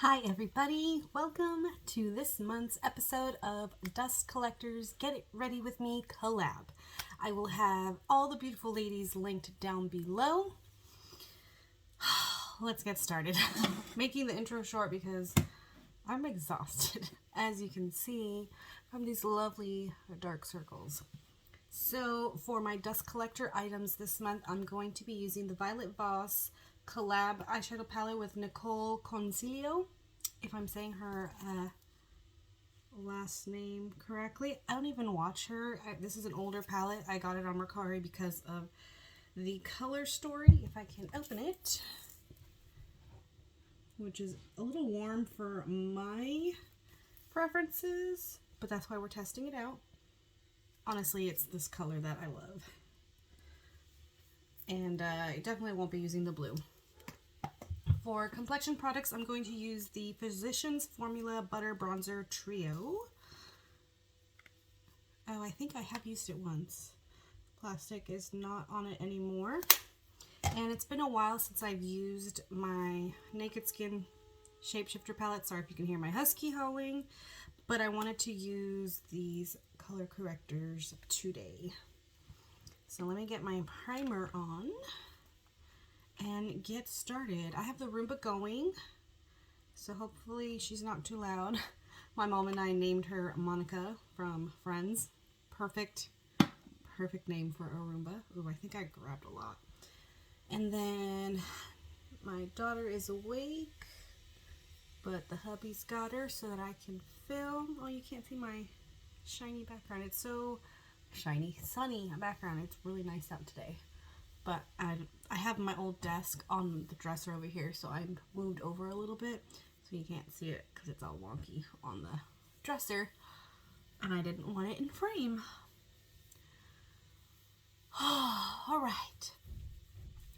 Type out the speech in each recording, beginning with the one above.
Hi everybody, welcome to this month's episode of Dust Collectors Get It Ready With Me collab. I will have all the beautiful ladies linked down below. Let's get started. Making the intro short because I'm exhausted, as you can see from these lovely dark circles. So for my dust collector items this month, I'm going to be using the Violet Voss collab eyeshadow palette with Nicole Concilio, if I'm saying her last name correctly. I don't even watch her. This is an older palette. I got it on Mercari because of the color story, if I can open it, which is a little warm for my preferences, but that's why we're testing it out. Honestly, it's this color that I love. And I definitely won't be using the blue. For complexion products, I'm going to use the Physicians Formula Butter Bronzer Trio. Oh, I think I have used it once. Plastic is not on it anymore. And it's been a while since I've used my Naked Skin Shapeshifter palette. Sorry if you can hear my husky howling. But I wanted to use these color correctors today. So let me get my primer on and get started. I have the Roomba going, so hopefully she's not too loud. My mom and I named her Monica from Friends. Perfect name for a Roomba. Ooh, I think I grabbed a lot. And then my daughter is awake, but the hubby's got her so that I can film. Oh, you can't see my shiny background. It's so shiny, sunny background. It's really nice out today. But I have my old desk on the dresser over here, so I moved over a little bit so you can't see it because it's all wonky on the dresser, and I didn't want it in frame. All right.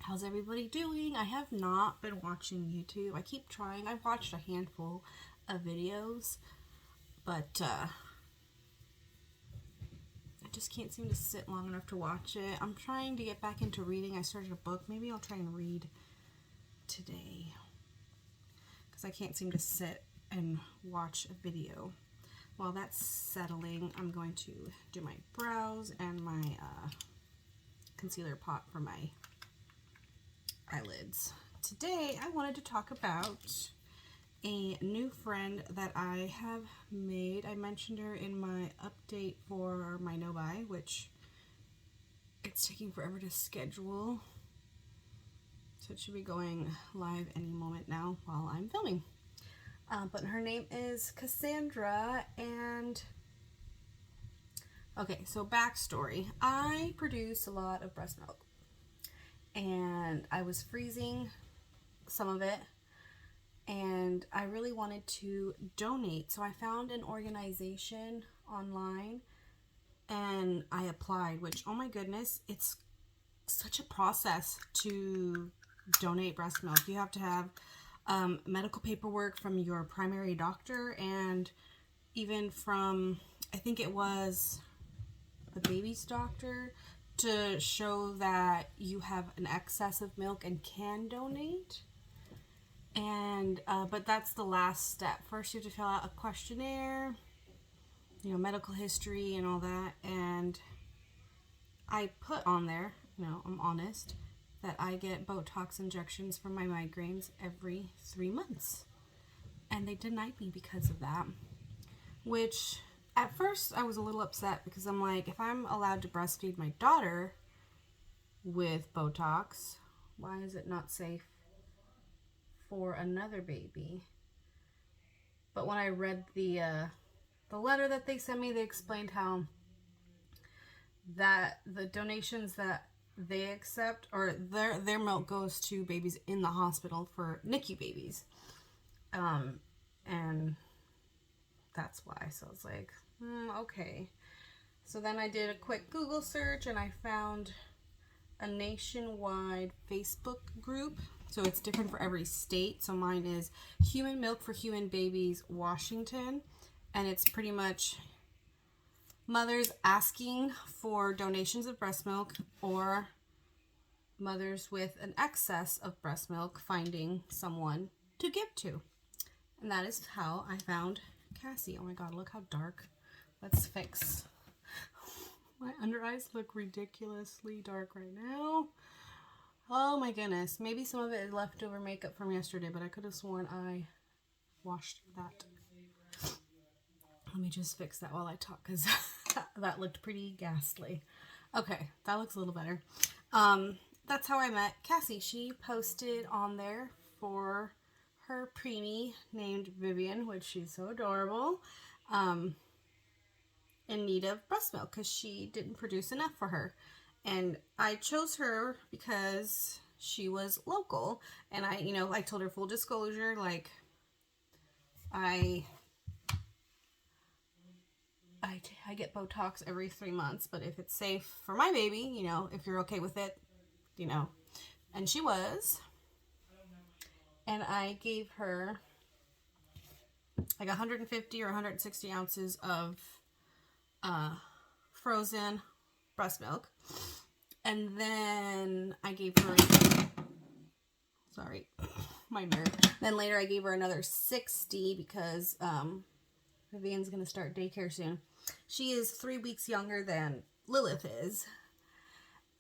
How's everybody doing? I have not been watching YouTube. I keep trying. I've watched a handful of videos, but I just can't seem to sit long enough to watch it. I'm trying to get back into reading. I started a book. Maybe I'll try and read today because I can't seem to sit and watch a video. While that's settling, I'm going to do my brows and my concealer pot for my eyelids. Today I wanted to talk about a new friend that I have made. I mentioned her in my update for my no buy, which it's taking forever to schedule. So it should be going live any moment now while I'm filming. But her name is Cassandra, and okay, so backstory. I produce a lot of breast milk, and I was freezing some of it, and I really wanted to donate. So I found an organization online and I applied, which, oh my goodness, it's such a process to donate breast milk. You have to have medical paperwork from your primary doctor and even from, I think it was the baby's doctor, to show that you have an excess of milk and can donate. And but that's the last step. First you have to fill out a questionnaire, you know, medical history and all that. And I put on there, you know, I'm honest, that I get Botox injections for my migraines every 3 months. And they denied me because of that. Which at first I was a little upset because I'm like, if I'm allowed to breastfeed my daughter with Botox, why is it not safe for another baby? But when I read the letter that they sent me, they explained how that the donations that they accept, or their milk goes to babies in the hospital for NICU babies, and that's why. So I was like, okay. So then I did a quick Google search and I found a nationwide Facebook group. So it's different for every state. So mine is Human Milk for Human Babies, Washington. And it's pretty much mothers asking for donations of breast milk, or mothers with an excess of breast milk finding someone to give to. And that is how I found Cassie. Oh my god, look how dark. Let's fix. My under eyes look ridiculously dark right now. Oh my goodness. Maybe some of it is leftover makeup from yesterday, but I could have sworn I washed that. Let me just fix that while I talk, because that looked pretty ghastly. Okay, that looks a little better. That's how I met Cassie. She posted on there for her preemie named Vivian, which she's so adorable, in need of breast milk because she didn't produce enough for her. And I chose her because she was local. And I told her full disclosure, like, I get Botox every 3 months, but if it's safe for my baby, if you're okay with it, and she was. And I gave her like 150 or 160 ounces of frozen breast milk. And then I gave her, sorry, my mirror. Then later I gave her another 60 because Vivian's going to start daycare soon. She is 3 weeks younger than Lilith is.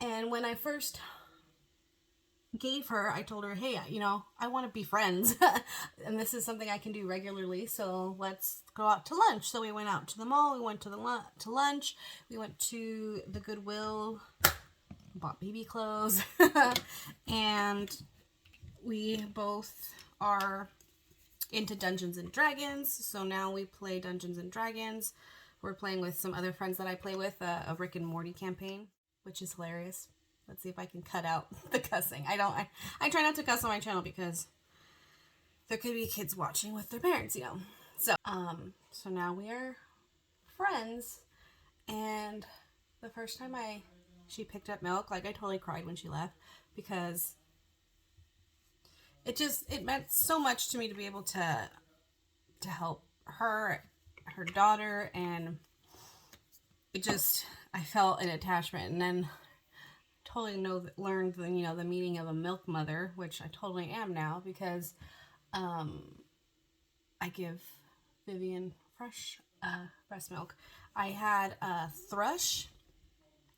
And when I first gave her, I told her, hey, I want to be friends. And this is something I can do regularly, so let's go out to lunch. So we went out to the mall, we went to lunch, we went to the Goodwill, bought baby clothes, and we both are into Dungeons and Dragons, so now we play Dungeons and Dragons. We're playing with some other friends that I play with, a Rick and Morty campaign, which is hilarious. Let's see if I can cut out the cussing. I try not to cuss on my channel because there could be kids watching with their parents, So now we are friends, and the first time she picked up milk, like, I totally cried when she left because it meant so much to me to be able to help her daughter, and I felt an attachment. And then totally learned the meaning of a milk mother, which I totally am now, because I give Vivian fresh breast milk. I had a thrush,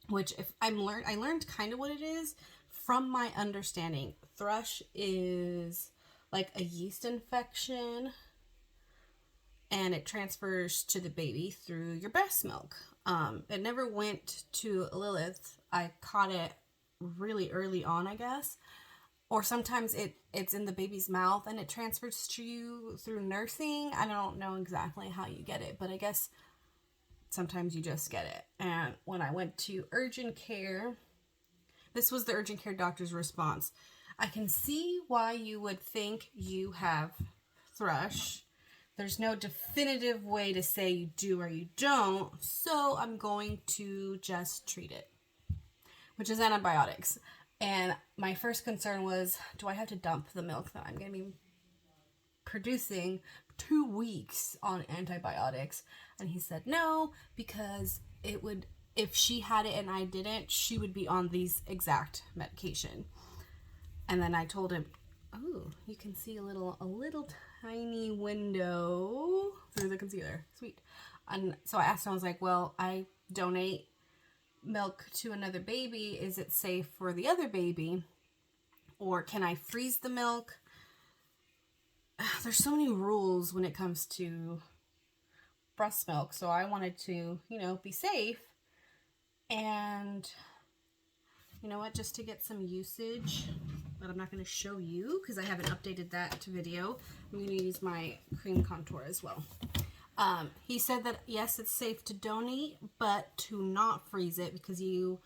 which I learned kind of what it is from my understanding. Thrush is like a yeast infection, and it transfers to the baby through your breast milk. It never went to Lilith. I caught it really early on, I guess. Or sometimes it's in the baby's mouth and it transfers to you through nursing. I don't know exactly how you get it, but I guess sometimes you just get it. And when I went to urgent care, this was the urgent care doctor's response. I can see why you would think you have thrush. There's no definitive way to say you do or you don't, so I'm going to just treat it, which is antibiotics. And my first concern was, do I have to dump the milk that I'm going to be producing 2 weeks on antibiotics? And he said no, because if she had it and I didn't, she would be on these exact medication. And then I told him, oh, you can see a little tiny window through the concealer. Sweet. And so I asked him, I was like, well, I donate milk to another baby. Is it safe for the other baby? Or can I freeze the milk? There's so many rules when it comes to breast milk. So I wanted to, be safe. And you know what, just to get some usage that I'm not going to show you because I haven't updated that to video, I'm going to use my cream contour as well. He said that yes, it's safe to donate, but to not freeze it because you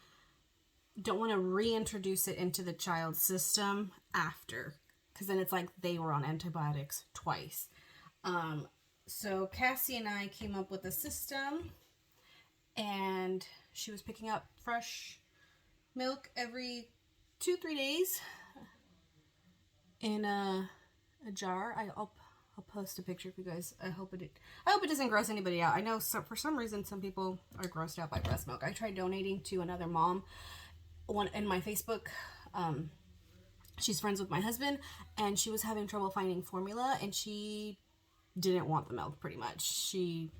don't want to reintroduce it into the child's system after, because then it's like they were on antibiotics twice. So Cassie and I came up with a system, and she was picking up fresh milk every 2-3 days in a jar. I'll post a picture for you guys. I hope it doesn't gross anybody out. I know for some reason some people are grossed out by breast milk. I tried donating to another mom in my Facebook. She's friends with my husband, and she was having trouble finding formula, and she didn't want the milk pretty much. She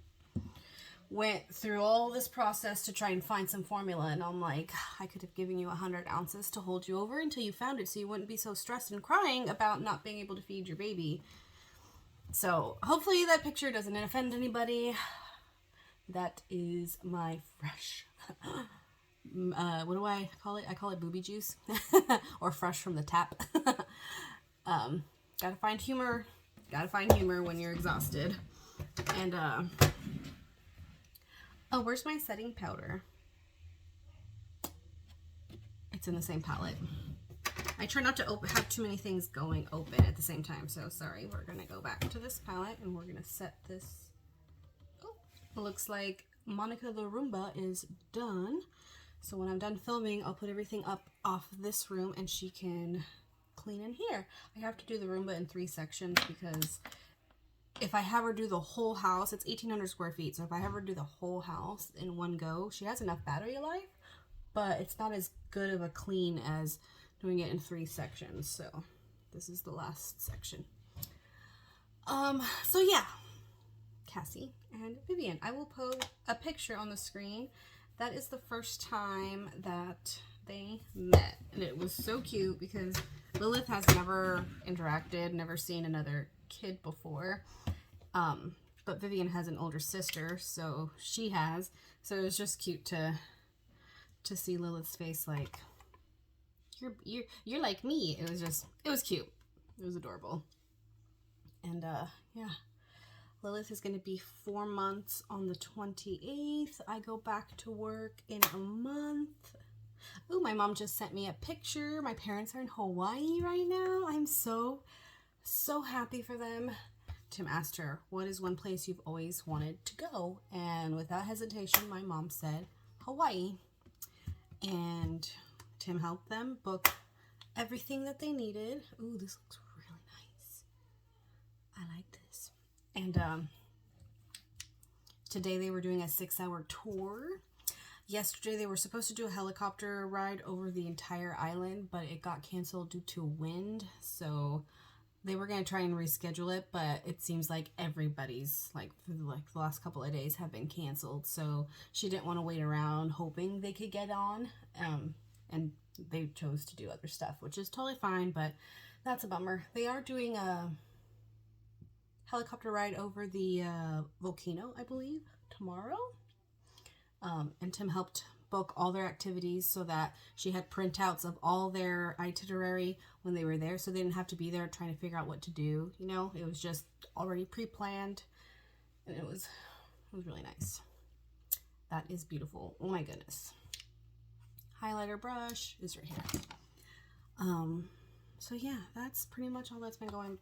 went through all this process to try and find some formula, and I'm like, I could have given you 100 ounces to hold you over until you found it so you wouldn't be so stressed and crying about not being able to feed your baby. So hopefully that picture doesn't offend anybody. That is my fresh, what do I call it? I call it booby juice or fresh from the tap. Gotta find humor. Gotta find humor when you're exhausted. And, oh, where's my setting powder? It's in the same palette. I try not to have too many things going open at the same time, so sorry. We're gonna go back to this palette and we're gonna set this. Oh, it looks like Monica the Roomba is done. So when I'm done filming, I'll put everything up off this room and she can clean in here. I have to do the Roomba in 3 sections because if I have her do the whole house, it's 1,800 square feet. So if I have her do the whole house in one go, she has enough battery life, but it's not as good of a clean as doing it in 3 sections. So this is the last section. So yeah, Cassie and Vivian. I will post a picture on the screen. That is the first time that they met, and it was so cute because Lilith has never interacted, never seen another kid before. But Vivian has an older sister, so she has. So it was just cute to see Lilith's face, like, you're like me. It was cute. It was adorable. And yeah, Lilith is going to be 4 months on the 28th. I go back to work in a month. Oh, my mom just sent me a picture. My parents are in Hawaii right now. I'm so happy for them. Tim asked her, what is one place you've always wanted to go? And without hesitation, my mom said Hawaii. And Tim helped them book everything that they needed. Ooh, this looks really nice. I like this. And today they were doing a 6-hour tour. Yesterday they were supposed to do a helicopter ride over the entire island, but it got canceled due to wind. So they were going to try and reschedule it, but it seems like everybody's, like, for the last couple of days have been canceled. So she didn't want to wait around hoping they could get on. And they chose to do other stuff, which is totally fine, but that's a bummer. They are doing a helicopter ride over the volcano, I believe, tomorrow. And Tim helped book all their activities so that she had printouts of all their itinerary when they were there, so they didn't have to be there trying to figure out what to do. You know, it was just already pre-planned, and it was really nice. That is beautiful. Oh my goodness. Highlighter brush is right here. So yeah, that's pretty much all that's been going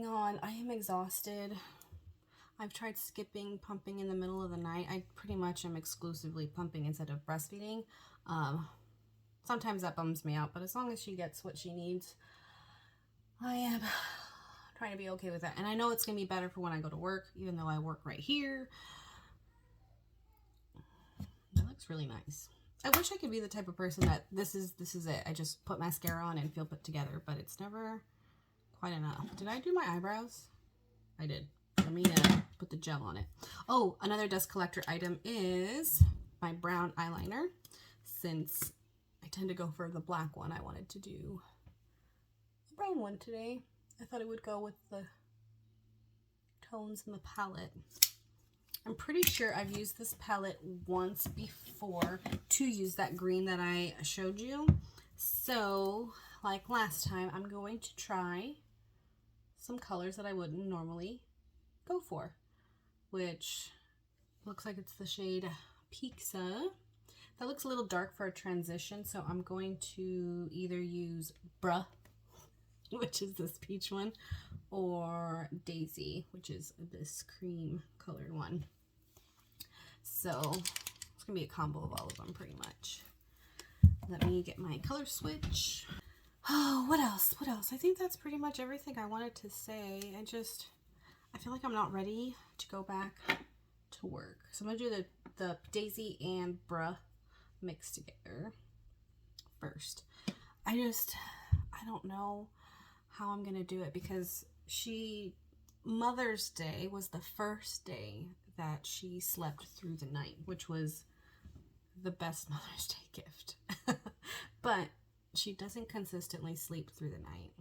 on. I am exhausted. I've tried skipping pumping in the middle of the night. I pretty much am exclusively pumping instead of breastfeeding. Sometimes that bums me out, but as long as she gets what she needs, I am trying to be okay with that. And I know it's going to be better for when I go to work, even though I work right here. That looks really nice. I wish I could be the type of person that this is it. I just put mascara on and feel put together, but it's never quite enough. Did I do my eyebrows? I did. Let me put the gel on it. Oh, another dust collector item is my brown eyeliner. Since I tend to go for the black one, I wanted to do a brown one today. I thought it would go with the tones in the palette. I'm pretty sure I've used this palette once before to use that green that I showed you. So, like last time, I'm going to try some colors that I wouldn't normally go for, which looks like it's the shade Pizza. That looks a little dark for a transition, so I'm going to either use Bruh, which is this peach one, or Daisy, which is this cream colored one. So it's gonna be a combo of all of them pretty much. Let me get my color switch. Oh, what else? I think that's pretty much everything I wanted to say. I feel like I'm not ready to go back to work. So I'm going to do the Daisy and Bruh mixed together first. I don't know how I'm going to do it because she Mother's Day was the first day that she slept through the night, which was the best Mother's Day gift. But she doesn't consistently sleep through the night.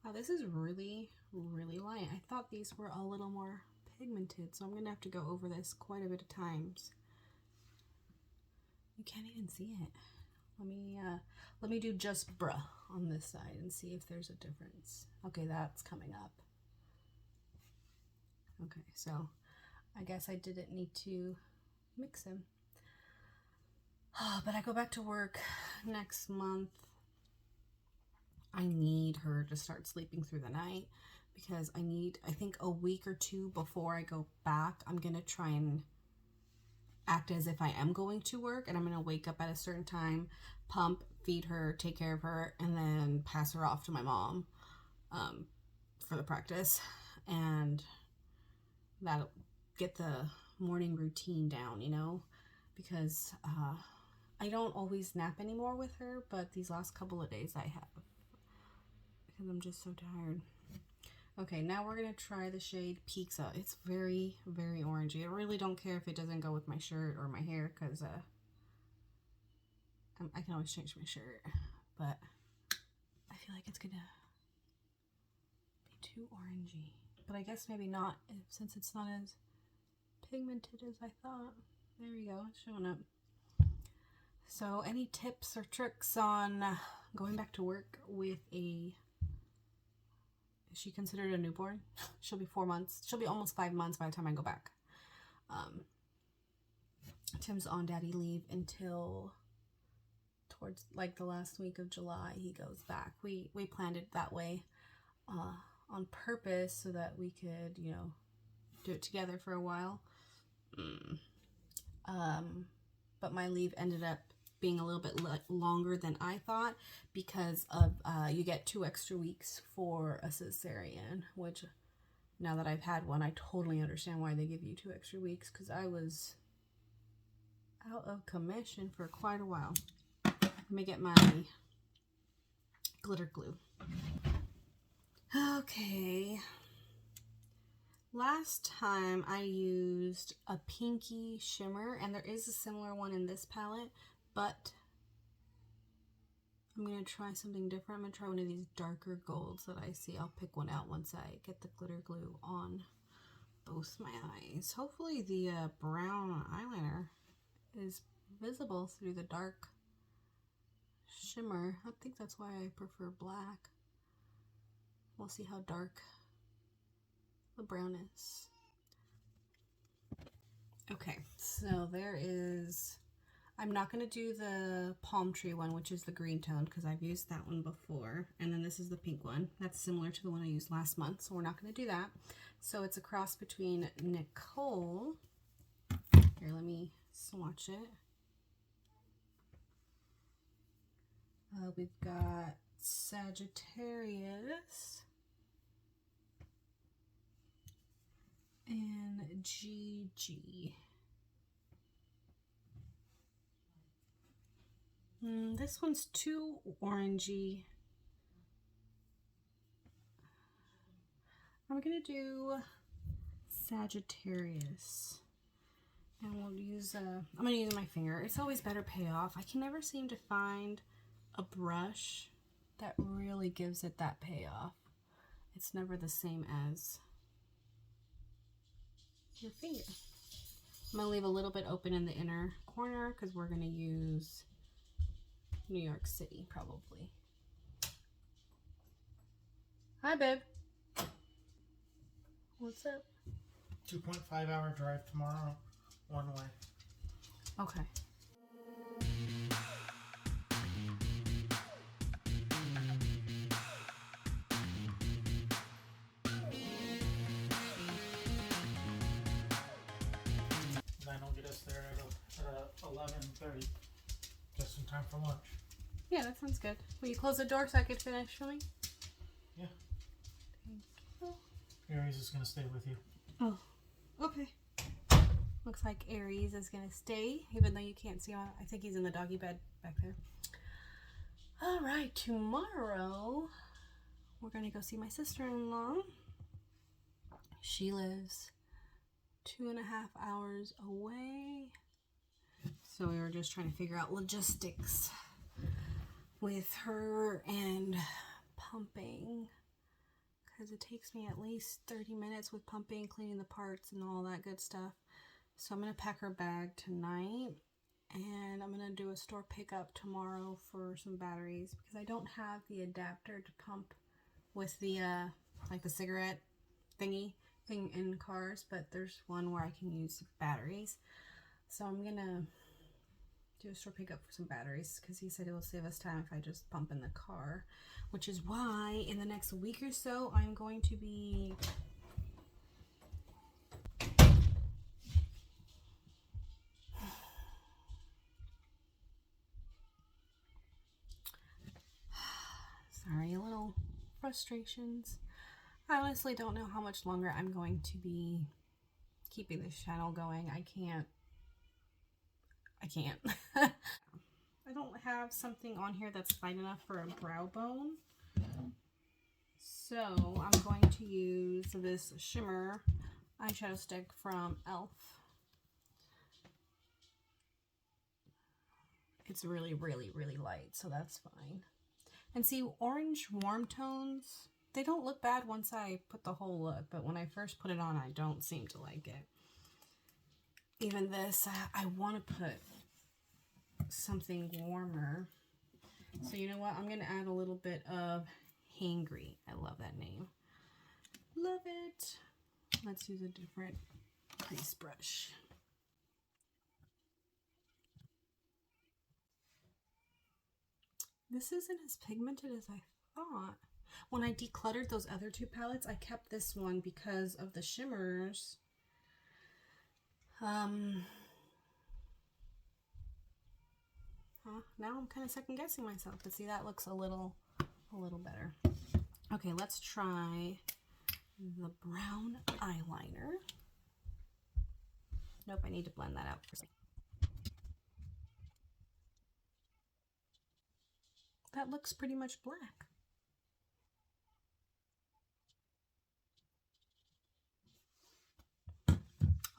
Wow, this is really, really light. I thought these were a little more pigmented, so I'm going to have to go over this quite a bit of times. You can't even see it. Let me do just bruh on this side and see if there's a difference. Okay, that's coming up. Okay, so I guess I didn't need to mix them. But I go back to work next month. I need her to start sleeping through the night because I think a week or two before I go back, I'm going to try and act as if I am going to work, and I'm going to wake up at a certain time, pump, feed her, take care of her, and then pass her off to my mom for the practice. And that'll get the morning routine down, you know, because I don't always nap anymore with her, but these last couple of days I have because I'm just so tired. Okay, now we're going to try the shade Pizza. It's very, very orangey. I really don't care if it doesn't go with my shirt or my hair because I can always change my shirt, but I feel like it's going to be too orangey. But I guess maybe not since it's not as pigmented as I thought. There we go, it's showing up. So any tips or tricks on going back to work with a... Is she considered a newborn? She'll be 4 months. She'll be almost 5 months by the time I go back. Tim's on daddy leave until towards like the last week of July. He goes back. We planned it that way on purpose so that we could, you know, do it together for a while. But my leave ended up being a little bit longer than I thought because of you get 2 extra weeks for a cesarean, which now that I've had one, I totally understand why they give you 2 extra weeks because I was out of commission for quite a while. Let me get my glitter glue. Okay. Last time I used a pinky shimmer, and there is a similar one in this palette, but I'm going to try something different. I'm going to try one of these darker golds that I see. I'll pick one out once I get the glitter glue on both my eyes. Hopefully the brown eyeliner is visible through the dark shimmer. I think that's why I prefer black. We'll see how dark the brown is. Okay, so there is... I'm not going to do the palm tree one, which is the green tone, because I've used that one before. And then this is the pink one. That's similar to the one I used last month, so we're not going to do that. So it's a cross between Nicole. Here, let me swatch it. We've got Sagittarius and GG. This one's too orangey. I'm gonna do Sagittarius, and we'll use I'm gonna use my finger. It's always better payoff. I can never seem to find a brush that really gives it that payoff. It's never the same as your finger. I'm gonna leave a little bit open in the inner corner because we're gonna use New York City probably. Hi, babe. What's up? 2.5 hour drive tomorrow, one way. Okay. That'll get us there at 11:30, just in time for lunch. Yeah, that sounds good. Will you close the door so I could finish filming? Yeah. Thank you. Aries is gonna stay with you. Oh, okay. Looks like Aries is gonna stay, even though you can't see him. I think he's in the doggy bed back there. All right, tomorrow we're gonna go see my sister-in-law. She lives 2.5 hours away. So we were just trying to figure out logistics with her and pumping, because it takes me at least 30 minutes with pumping, cleaning the parts and all that good stuff. So I'm going to pack her bag tonight, and I'm going to do a store pickup tomorrow for some batteries, because I don't have the adapter to pump with the like the cigarette thingy thing in cars, but there's one where I can use batteries. So I'm going to do a store pickup for some batteries, because he said it will save us time if I just pump in the car, which is why in the next week or so I'm going to be sorry, a little frustrations. I honestly don't know how much longer I'm going to be keeping this channel going. I can't I don't have something on here that's fine enough for a brow bone. So I'm going to use this shimmer eyeshadow stick from e.l.f. It's really, really, really light, so that's fine. And see, orange warm tones, they don't look bad once I put the whole look, but when I first put it on, I don't seem to like it. Even this, I want to put something warmer. So you know what? I'm going to add a little bit of Hangry. I love that name. Love it. Let's use a different crease brush. This isn't as pigmented as I thought. When I decluttered those other two palettes, I kept this one because of the shimmers. Now I'm kind of second guessing myself, but see, that looks a little better. Okay, let's try the brown eyeliner. Nope, I need to blend that out for a second. That looks pretty much black.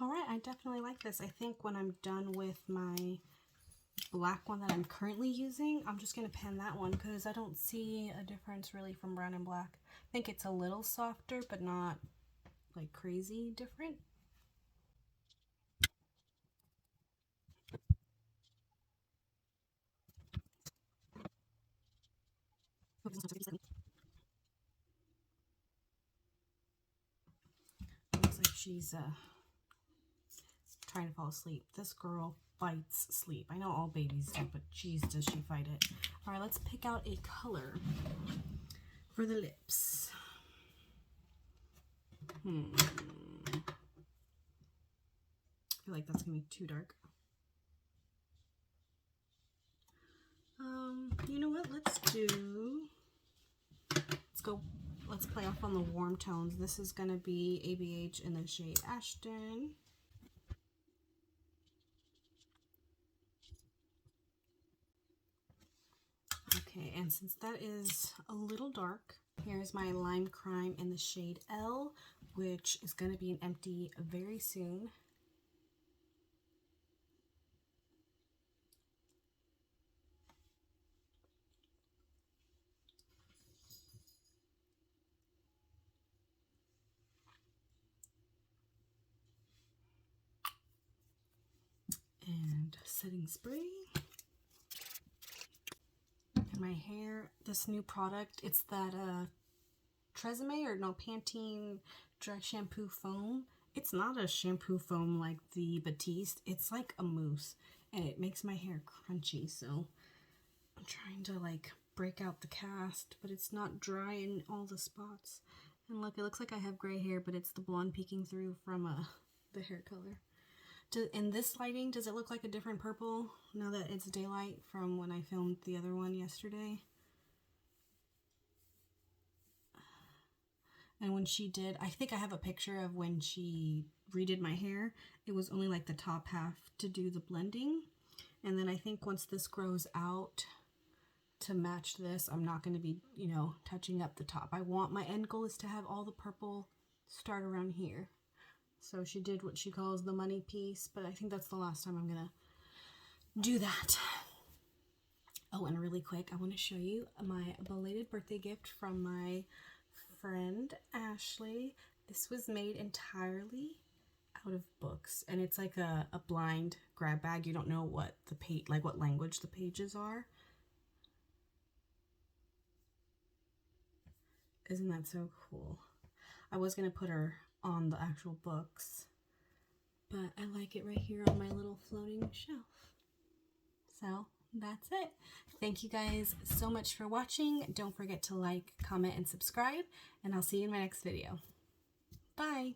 All right, I definitely like this. I think when I'm done with my black one that I'm currently using, I'm just going to pan that one, because I don't see a difference really from brown and black. I think it's a little softer, but not like crazy different. Looks like she's trying to fall asleep. This girl fights sleep. I know all babies do, but geez, does she fight it. All right, let's pick out a color for the lips. I feel like that's gonna be too dark. You know what? Let's play off on the warm tones. This is gonna be ABH in the shade Ashton. Okay, and since that is a little dark, here's my Lime Crime in the shade L, which is going to be an empty very soon. And setting spray. And my hair, this new product, it's that Pantene dry shampoo foam. It's not a shampoo foam like the Batiste, it's like a mousse, and it makes my hair crunchy, so I'm trying to like break out the cast, but it's not dry in all the spots. And look, it looks like I have gray hair, but it's the blonde peeking through from the hair color. In this lighting, does it look like a different purple now that it's daylight from when I filmed the other one yesterday? And when she did, I think I have a picture of when she redid my hair. It was only like the top half to do the blending. And then I think once this grows out to match this, I'm not going to be, touching up the top. My end goal is to have all the purple start around here. So she did what she calls the money piece, but I think that's the last time I'm gonna do that. Oh, and really quick, I want to show you my belated birthday gift from my friend Ashley. This was made entirely out of books, and it's like a blind grab bag. You don't know what the page, like what language the pages are. Isn't that so cool? I was gonna put her on the actual books, but I like it right here on my little floating shelf. So that's it. Thank you guys so much for watching. Don't forget to like, comment, and subscribe, and I'll see you in my next video. Bye.